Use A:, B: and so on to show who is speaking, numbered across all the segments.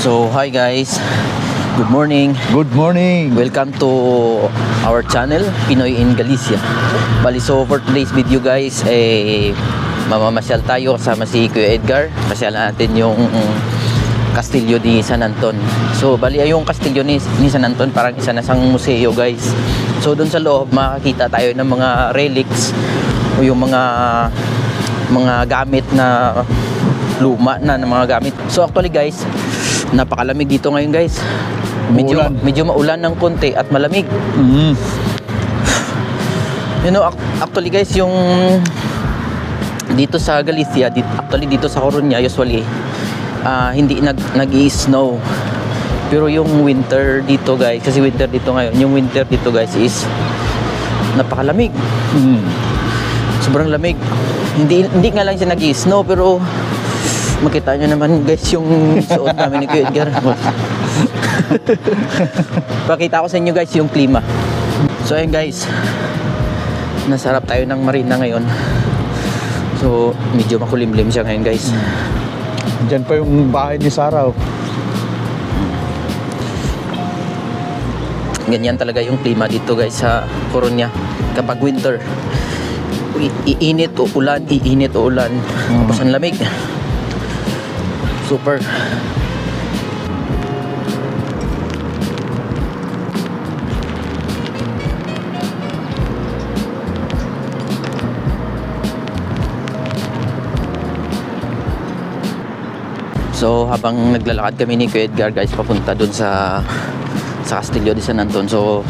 A: So, hi guys. Good morning.
B: Good morning.
A: Welcome to our channel, Pinoy in Galicia. Bali, so for today's video guys, mamamasyal tayo kasama si Kuya Edgar. Masyalan natin yung Castillo di San Anton. So, bali ay yung Castillo ni San Anton, parang isa na sang museo guys. So, doon sa loob, makakita tayo ng mga relics o yung mga gamit na luma na ng mga gamit. So, actually guys, napakalamig dito ngayon guys. Medyo maulan ng konti at malamig. You know, actually guys, yung dito sa Galicia, dito sa Coruña usually hindi nag-i-snow. Pero yung winter dito guys, kasi winter dito ngayon, yung winter dito guys is napakalamig. Sobrang lamig. Hindi nga lang siya nag-i-snow, pero makita nyo naman guys yung suot namin ni Kuya Edgar. Pakita ko sa inyo guys yung klima. So ayun guys, nasarap tayo ng marina ngayon. So medyo makulimlim siya ngayon guys.
B: Diyan pa yung bahay ni Sarah.
A: Ganyan talaga yung klima dito guys sa Coruña kapag winter. Iinit o ulan, tapos ang lamig. Super. So habang naglalakad kami ni Kuya Edgar guys papunta dun sa Castillo de San Anton, so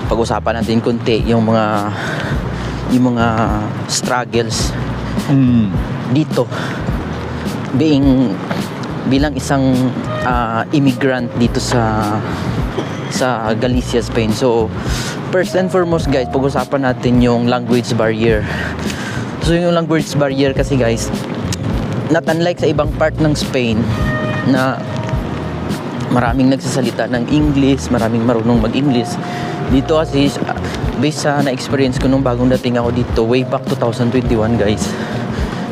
A: pag-usapan natin kunti yung mga struggles dito bilang isang immigrant dito sa Galicia, Spain. So first and foremost guys, pag-usapan natin yung language barrier. So yung language barrier kasi guys, not unlike sa ibang part ng Spain na maraming nagsasalita ng English, maraming marunong mag-English, dito kasi based sa na-experience ko nung bagong dating ako dito way back 2021 guys,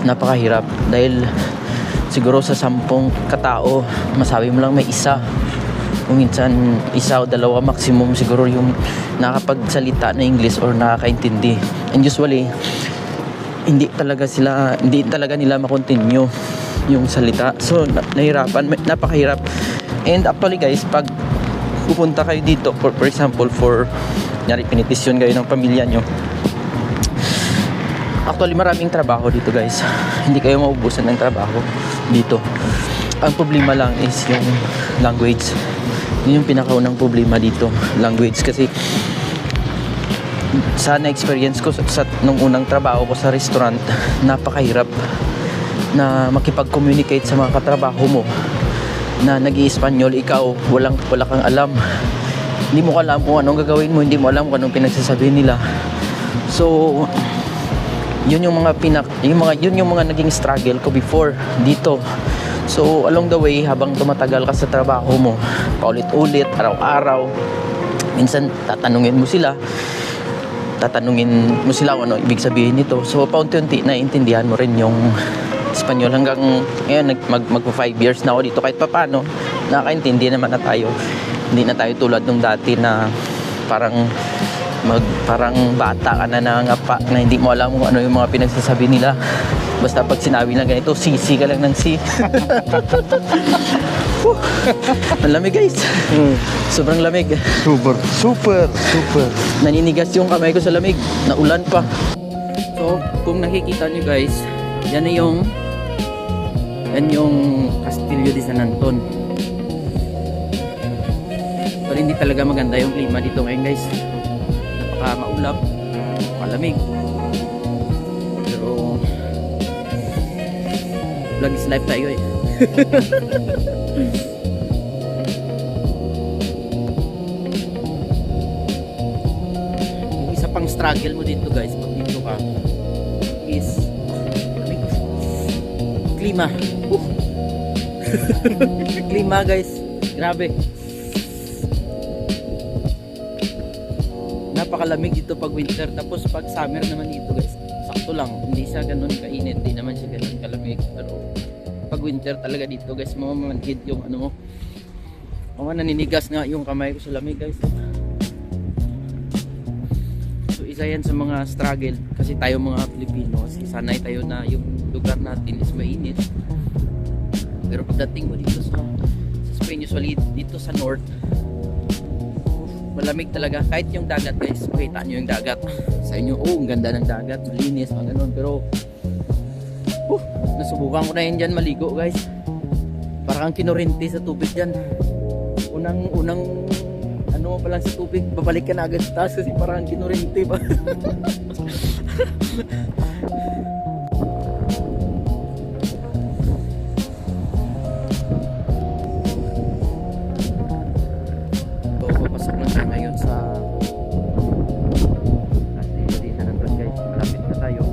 A: napakahirap dahil siguro sa 10 katao masabi mo lang may isa o minsan isa o dalawa maximum siguro yung nakapagsalita na English or nakakaintindi, and usually hindi talaga nila makontinue yung salita. So napakahirap. And actually guys, pag pupunta kayo dito for example for pinitisyon kayo ng pamilya nyo, actually maraming trabaho dito guys. Hindi kayo maubusan ng trabaho dito. Ang problema lang is yung language. Yun yung pinakaunang problema dito, language. Kasi sa na-experience ko nung unang trabaho ko sa restaurant, napakahirap na makipag-communicate sa mga katrabaho mo na nag-i-Espanyol, ikaw wala kang alam. Hindi mo alam kung anong gagawin mo, hindi mo alam kung anong pinagsasabi nila. So yun yung mga naging struggle ko before dito. So along the way, habang tumatagal ka sa trabaho mo, paulit-ulit, araw-araw, minsan tatanungin mo sila kung ano ibig sabihin nito. So paunti-unti naiintindihan mo rin yung Espanyol hanggang ngayon magpa 5 years na ako dito. Kahit papaano nakakaintindi naman na tayo. Hindi na tayo tulad nung dati na parang bata ka na nangangapa na hindi mo alam kung ano yung mga pinagsasabi nila. Basta pag sinabi lang ganito, sisi ka lang ng si. Ang lamig guys. Sobrang lamig.
B: Super.
A: Naninigas yung kamay ko sa lamig. Naulan pa. So kung nakikita nyo guys, yan yung Castillo de San Anton. Pero hindi talaga maganda yung klima dito ngayon guys. Napaka maulap, malamig. Pero vlog is life tayo eh. Yung isa pang struggle mo dito guys pag dito ka is klima. Klima guys, grabe. Napakalamig dito pag winter, tapos pag summer naman dito guys, sakto lang, hindi siya ganun kainit, hindi naman siya ganun kalamig, pero pag winter talaga dito guys, mamamanhid yung ano mo. Naninigas nga yung kamay ko sa lamig guys. So isa yan sa mga struggle kasi tayo mga Pilipino, kasi sanay tayo na yung lugar natin is mainit. Pero pagdating mo dito sa Spain, usually dito sa north, malamig talaga. Kahit yung dagat guys, makita nyo yung dagat sa inyo, ang ganda ng dagat, malinis, mga ganun. Pero nasubukan ko na yun dyan maligo guys, parang kinurinti sa tubig dyan. Unang ano pa lang sa tubig, babalik ka na agad sa taas kasi parang kinurinti pa. Papasok na tayo ngayon sa Castillo de San Anton guys. Malapit na tayo.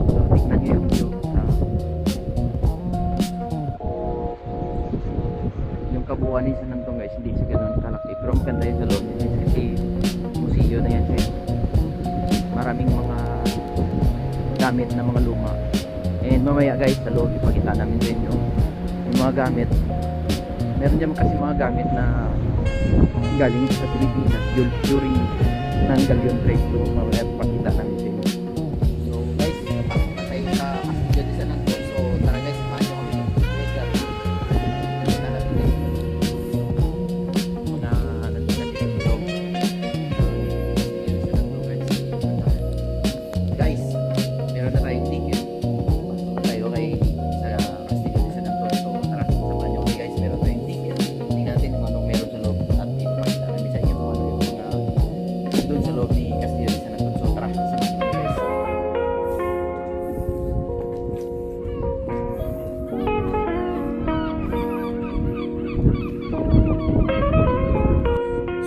A: So tignan nyo yung view sa yung kabuuan ni San Anton guys. Hindi siya ganun kalaki, pero maganda yung sa loob guys, kasi museo na yan siya. Maraming mga gamit na mga luma, and mamaya guys sa loob ipakita namin sa inyo yung mga gamit. Meron dyan kasi mga gamit na galing sa Pilipinas during ng Galleon Trade. So mamaya pakita namin sa inyo. So guys, napasok na tayo sa Castillo de San Anton. So tara guys, samahan nyo kami. Nakita natin guys mga nandun na dito sa loob. Guys, meron na tayong ticket. Pasok tayo kay sa Castillo de San Anton. So tara, samahan nyo kami guys. Meron tayong ticket. Tingnan natin kung anong meron sa loob. At ipapakita namin sa inyo kung ano yung mga doon sa loob ni Castillo de San Anton. So tara, samahan nyo kami guys.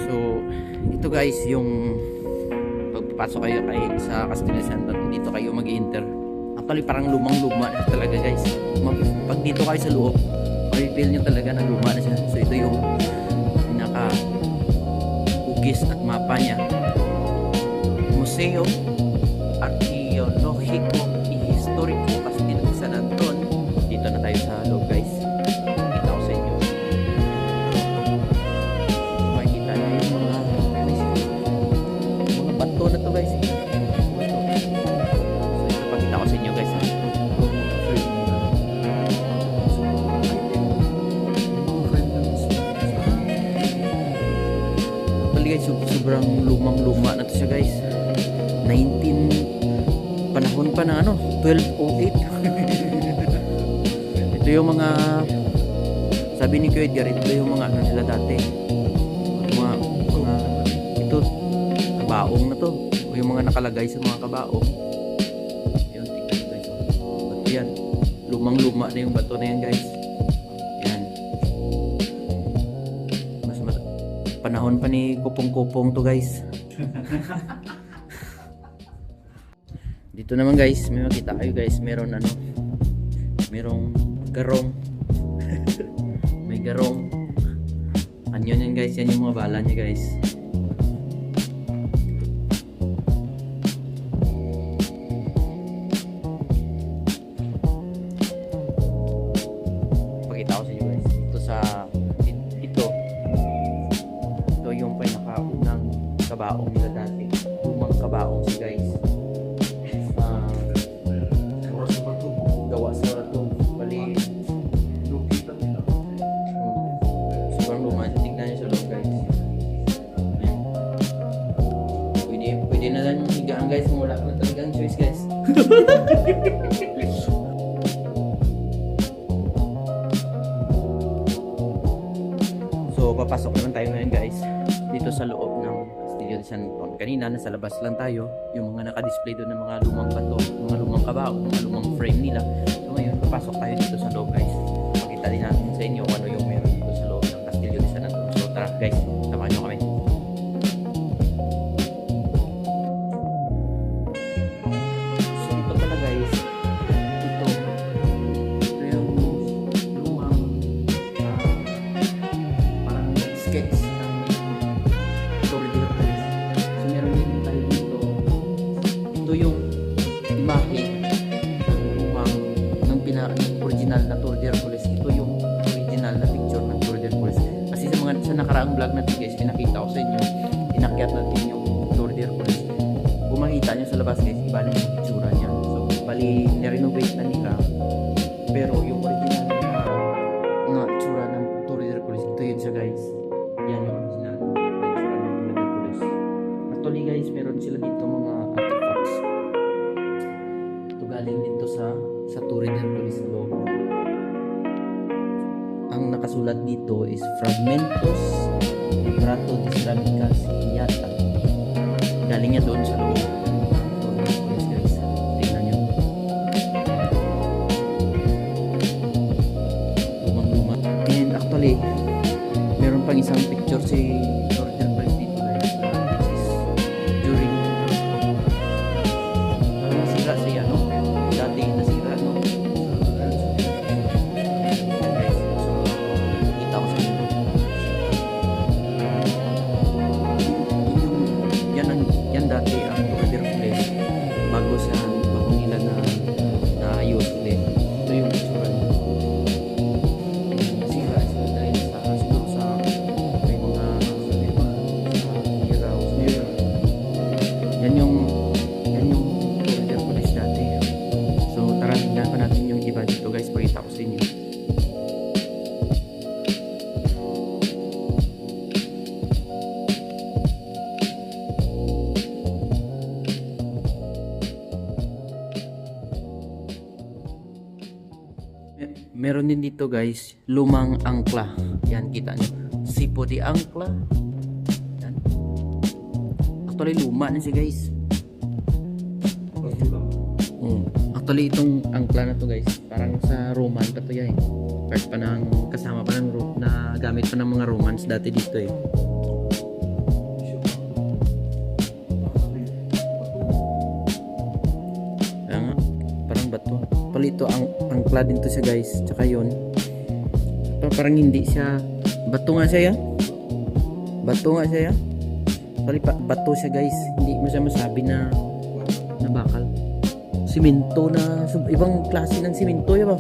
A: So ito guys yung pagpapasok kayo sa Castillo de San Anton, dito kayo mag-enter. Actually parang lumang-luma na talaga guys. Pag dito kayo sa loob, may-feel nyo talaga na luma na siya. So ito yung pinaka ugis at mapa niya. Museo Arkeologiko y Historiko Castillo de San Anton. Dito na tayo sa loob guys. Kita ko sa inyo. Makikita nyo yung mga bato na to guys. So ito pakita ko sa inyo guys. Guys, sobrang lumang-luma na to siya guys. 19 panahon pa na 1208. Ito yung mga sabi ni Kuya Edgar, ito yung mga nila dati. Mga ito kabaong na to. O yung mga nakalagay sa mga kabaong. Yun, tingnan nyo guys. At yan, lumang-luma na yung bato na yan guys. Panahon pa ni Kupong-Kupong to guys. Dito naman guys, may makita kayo guys, merong garong. May garong. Anyon yan guys, yan yung mga bala niya guys. Pakita ko sa inyo guys. Ito yung pinakaunang kabaong nila dati. Lumang kabaong si guys. Gawa sa bato. Bali sobrang luma. Tignan nyo sa loob guys. Pwede na lang higaan guys. Wala ka na talagang choice guys. So papasok naman tayo ngayon guys dito sa loob ng Castillo de San Anton. Kanina nasa labas lang tayo, yung mga naka-display doon ng mga lumang bato, mga lumang kabao, mga lumang frame nila. So ngayon papasok tayo dito sa loob guys. Pakita din natin sa inyo kung ano yung meron dito sa loob ng Castillo de San Anton. So tara guys, samahan nyo kami. So ito pala guys, ito yung lumang parang sketch ng Torre de Ortiz. So meron din tayo dito. Ito yung imahe ng original na Torre de Ortiz. nakaraang vlog natin guys, pinakita ko sa inyo, inakyat natin yung Torre de Hercules. Kung makita nyo sa labas guys, iba na yung itsura niya. So, bali, nirenovate na nila. Pero yung original na itsura ng Torre de Hercules, ito yun siya guys. Yan yung original na itsura ng Torre de Hercules. Actually guys, meron sila dito mga artifacts. Ito galing dito sa Torre de Hercules sa loob. Ang nakasulat dito is Fragmentos Librato de Ceramica Siciliata. Galing niya doon sa loob. Yes guys, tingnan nyo. Lumang-luma. And actually, meron pang isang picture si Torre de Hercules dito guys. This is during nasira siya, no? Dati nasira, no? Yan dati ang Torre de Hercules bago nila na naayos ulit. Ito yung itsura niya. Nasira sila dahil siguro sa may mga hiraw. Yan yung Torre de Hercules dati. So tara, tingnan pa natin yung iba dito guys, pakita ko sa inyo. Meron din dito guys, lumang angkla. Yan, kita nyo. Sipo di angkla. Yan. Actually, luma na siya guys. Actually, itong angkla na to guys, parang sa Roman pa to yan. Part pa ng, kasama pa ng, na gamit pa ng mga Romans dati dito eh. Yan nga, parang bato. Ito ang angkla din to siya guys, tsaka yun parang hindi siya bato nga siya bato siya guys, hindi mo siya masabi na bakal, simento na ibang klase ng simento yun ba.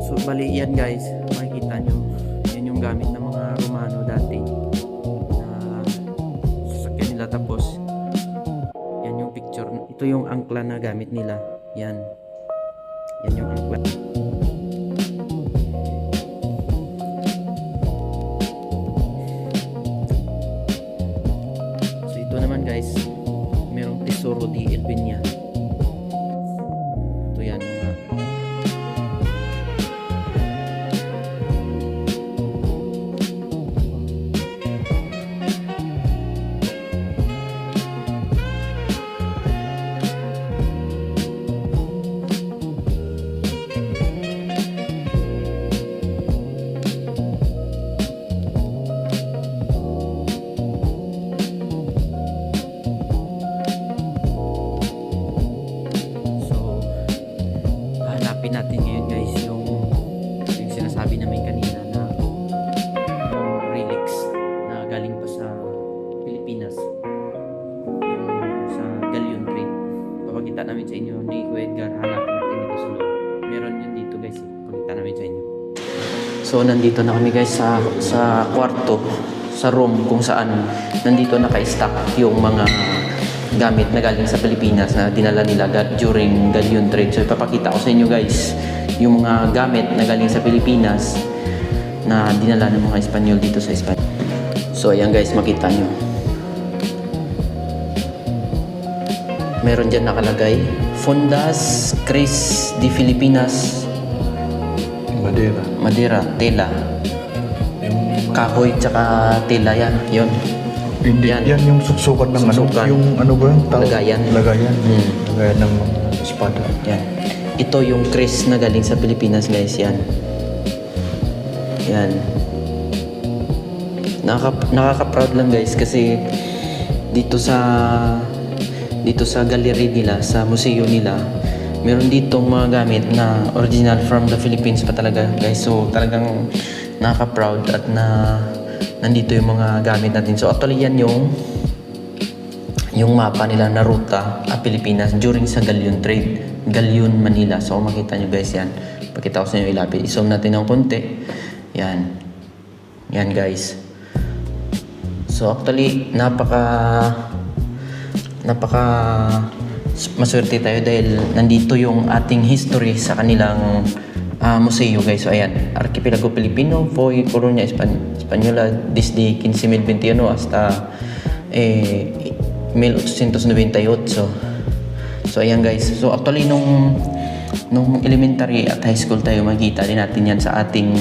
A: So bali yan guys, makikita nyo yan yung gamit ng mga Romano dati na sasakyan nila, tapos picture. Ito yung angkla na gamit nila. Yan yung angkla. So ito naman guys, merong Tesoro di Elvenia. Ito yan mga natin ngayon guys yung sinasabi namin kanina na yung relics na galing pa sa Pilipinas, yung sa galleon trade. Papakita namin sa inyo ni Kuya Edgar, hanapin natin dito sa loob. Meron yun dito guys, papakita namin sa inyo. So nandito na kami guys sa kwarto, sa room kung saan nandito naka-stack yung mga gamit na galing sa Pilipinas na dinala nila during galleon trade. So ipapakita ko sa inyo guys yung mga gamit na galing sa Pilipinas na dinala ng mga Espanyol dito sa Espanya. So ayan guys, makita nyo. Meron dyan nakalagay Fondas Cris de Filipinas, Madera, tela, kahoy tsaka tela, yan, yun.
B: Hindi, yan yung suksukan ng
A: Suksukan.
B: yung ano ba yung tawag?
A: Lagayan.
B: Lagayan ng espada.
A: Yan. Ito yung Chris na galing sa Pilipinas guys, yan. Yan. Nakaka-proud lang guys kasi dito sa gallery nila, sa museo nila, meron ditong mga gamit na original from the Philippines pa talaga guys. So talagang nakaka-proud at nandito yung mga gamit natin. So actually yan yung mapa nila na ruta Pilipinas during sa galleon trade, Galleon Manila. So makita nyo guys yan, pakita ko sa inyo ilapit, i-zoom natin ng konti. Yan. Yan guys. So actually, napaka maswerte tayo dahil nandito yung ating history sa kanilang museo guys. So ayan, Archipelago Filipino, Foy Colonia Española desde 1521 hasta 1898. So ayan guys. So actually nung elementary at high school tayo, makikita din natin yan sa ating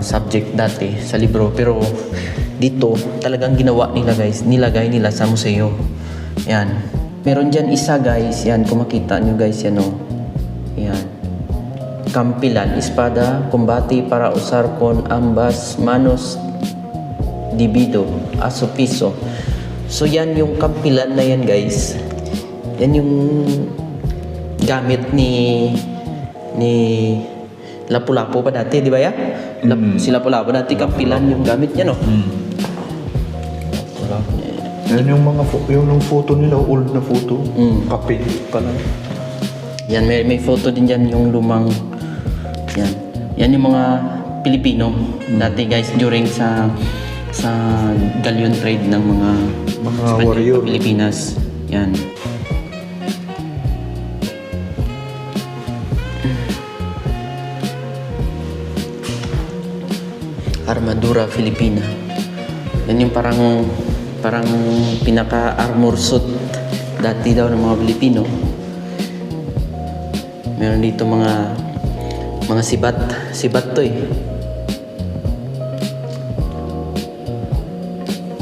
A: subject dati sa libro, pero dito talagang ginawa nila guys, nilagay nila sa museo. Yan, meron dyan isa guys, yan kung makita nyo guys, yan o, yan, Campilan, espada, combate para usar con ambas manos divido, aso piso. So yan yung Campilan na yan guys, yan yung gamit ni Lapu-Lapu pa dati, di ba ya? Si Lapu-Lapu dati, Campilan yung gamit niya, no?
B: Wala. Yan yung mga yung photo nila, old na photo. Kape pala.
A: Yan, may photo din dyan yung lumang, yan. Yan yung mga Pilipino dati guys, during sa galleon trade ng mga Espanyol
B: warrior.
A: sa Pilipinas. Yan. Armadura Filipina. Yan yung parang pinaka-armor suit dati daw ng mga Pilipino. Meron dito mga sibat to eh.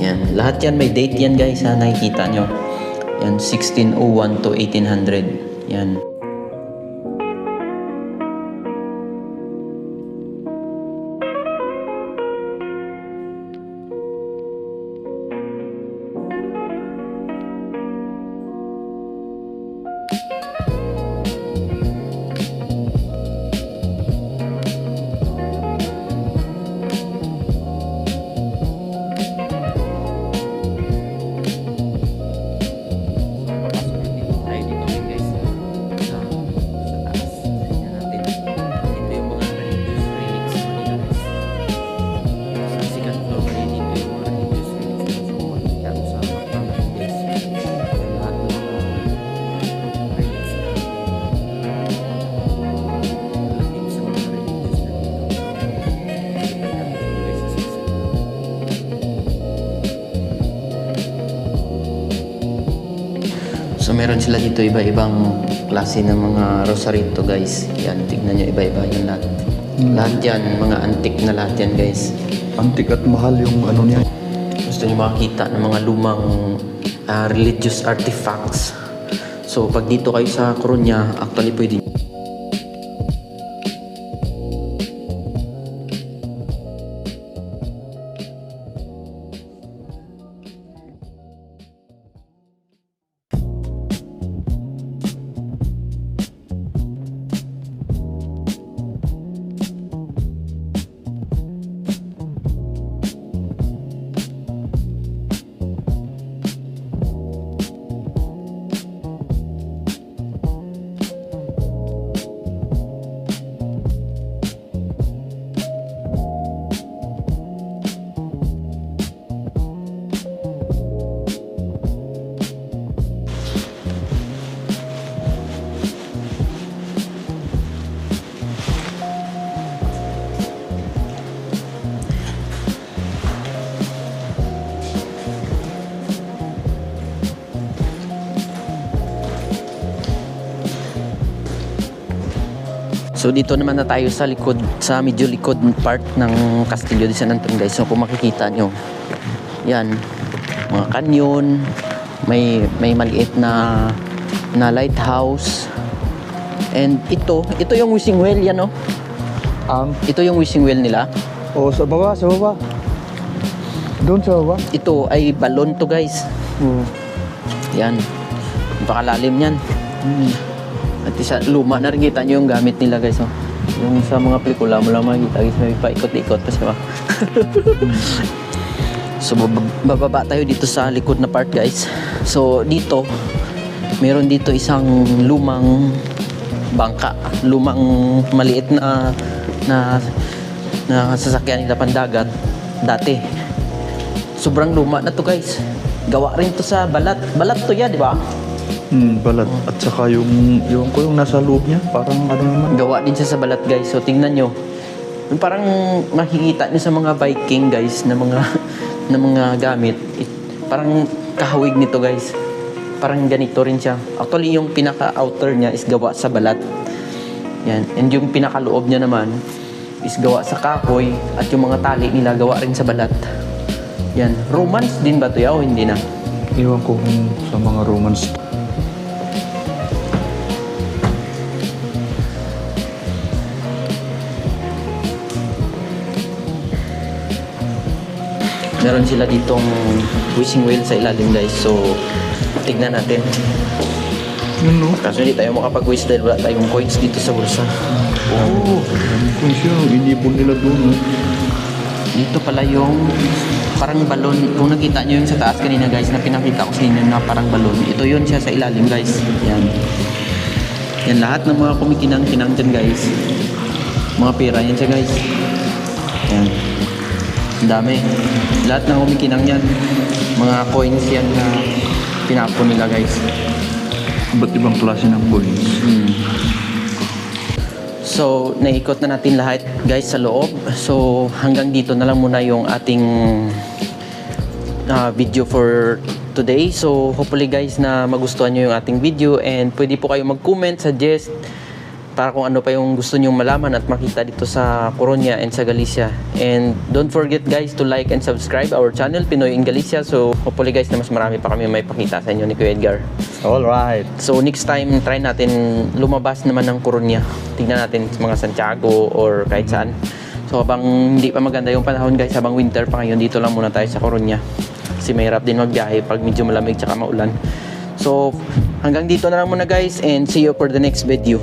A: Yan, lahat yan may date yan guys, ha, nakikita nyo. Yan, 1601 to 1800. Yan. So meron sila dito iba-ibang klase ng mga rosarito guys. Yan, tignan nyo, iba-iba yung lahat. Lahat yan, mga antique na lahat yan guys.
B: Antik at mahal yung ano niya.
A: Gusto nyo makakita ng mga lumang religious artifacts. So pag dito kayo sa Coruña, actually pwede. So dito naman na tayo sa likod, sa medyo likod part ng Castillo de San Anton guys. So kung makikita nyo, yan, mga canyon, may maliit na lighthouse. And ito yung wishing well yan, no? Ito yung wishing well nila.
B: Oh, sa baba. Doon sa baba.
A: Ito ay balon to guys. Yan, napakalalim yan. At isa, luma na rin, kita nyo yung gamit nila guys, oh. Yung sa mga pelikula mo lang makikita guys, may paikot-ikot pa siya. So bababa tayo dito sa likod na part guys. So dito, meron dito isang lumang bangka, lumang maliit na na sasakyan nila pandagat dati. Sobrang luma na to guys. Gawa rin to sa balat. Balat to yan, di ba?
B: Balat. At saka yung nasa loob niya, parang ano naman.
A: Gawa din siya sa balat guys. So tingnan nyo. Yung parang makikita nyo sa mga Viking guys na mga na mga gamit. Parang kahawig nito guys. Parang ganito rin siya. Actually yung pinaka-outer niya is gawa sa balat. Yan. And yung pinaka-loob niya naman is gawa sa kahoy. At yung mga tali nila gawa rin sa balat. Yan. Romance din ba ito ya o hindi na?
B: Iwan ko kung sa mga Romans.
A: Meron sila ditong wishing well sa ilalim guys. So, tignan natin.
B: Yun no?
A: Kaso hindi tayo makapag-wish dahil wala tayong coins dito sa bulsa.
B: Oo. Kung siya, inipon nila doon.
A: Dito pala yung parang balon. Kung nakita nyo yung sa taas kanina guys na pinakita ko sa inyo na parang balon. Ito yun siya sa ilalim guys. Yan. Yan lahat ng mga kumikinang-kinang dyan guys. Mga pera yan siya guys. Yan. Ang dami. Lahat ng kumikinang yan. Mga coins yan na pinapon nila guys.
B: Iba't ibang klase ng coins.
A: So, naikot na natin lahat guys sa loob. So, hanggang dito na lang muna yung ating video for today. So, hopefully guys na magustuhan nyo yung ating video and pwede po kayo mag-comment, suggest para kung ano pa yung gusto nyong malaman at makita dito sa Coruña and sa Galicia. And don't forget guys to like and subscribe our channel, Pinoy in Galicia. So, hopefully guys na mas marami pa kami may pakita sa inyo ni Kuya Edgar.
B: Alright.
A: So next time, try natin lumabas naman ng Coruña. Tingnan natin sa mga Santiago or kahit saan. So habang hindi pa maganda yung panahon guys, habang winter pa ngayon, dito lang muna tayo sa Coruña. Kasi mahirap din magbiyahe pag medyo malamig tsaka maulan. So hanggang dito na lang muna guys and see you for the next video.